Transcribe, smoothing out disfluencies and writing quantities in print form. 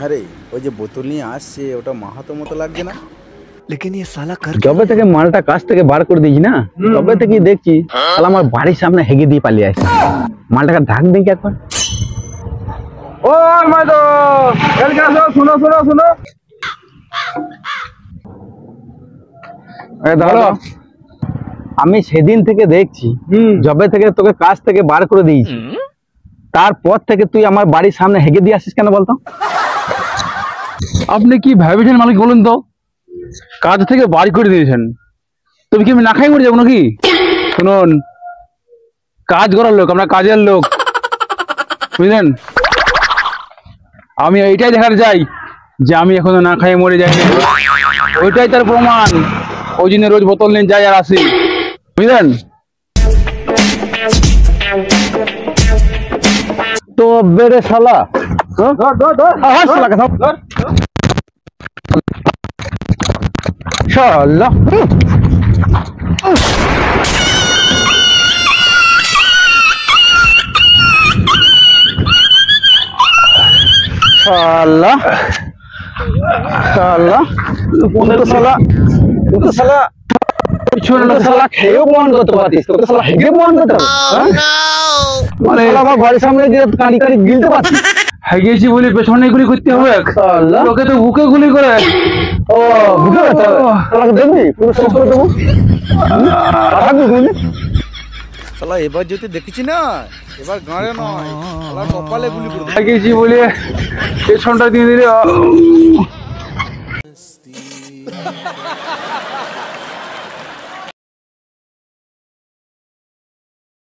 আরে ওই যে বোতল নিয়ে আসছে ওটা মাহাতো মতো লাগছে না? लेकिन ये साला कर জবে থেকে মালটা কাছ থেকে বার করে দিয়েছি না, তবে থেকে দেখছি তাহলে আমার বাড়ির সামনে হেগে দিয়ে পালিয়ে আসছে। মালটাকে ঢাক দেখি একবার। ও মাইদো এদিকে আসো, শুনো শুনো শুনো। এই ধরো, আমি সেদিন থেকে দেখছি জবে থেকে তোকে কাজ থেকে বার করে দিয়েছি, তারপর থেকে তুই আমার বাড়ির সামনে হেগে দিয়ে আসিস কেন বলতো? আপনি কি ভেবেছেন মালিক বলুন তো? কাজ থেকে বাড়ি করে দিয়েছেন, তুমি কি আমি না খাই মরে যাবো নাকি? শুনুন, কাজ করার লোক, আমরা কাজের লোক, বুঝলেন? আমি এইটাই দেখাতে চাই যে আমি এখনো না খাই মরে যাইনি, ওইটাই তার প্রমাণ। ওই জন্য রোজ বোতল নিয়ে যাই আর আসি, বুঝলেন? তো বেড়ে শালা শালা শালা শালা শালা পিছনে শালা খেয়েও প্রমাণ করতে পারতিস, তোকে শালা হেগে প্রমাণ করতে হবে? মানে আমার বাড়ির সামনে যে কাঁড়ি কাঁড়ি গিলতে পারছিস, হাগিয়েছি বলে পেছনে গুলি করতে হবে? লোকে তো বুকে গুলি করে। ও বুঝতে পারছো? শালাকে দেখবি পুরো শেষ করে দেবো। শালা এবার যদি দেখেছি না, এবার গাঁড়ে নয়, শালা কপালে গুলি করে দেবো। হাগিয়েছি বলে পেছনটা দিয়ে দিলে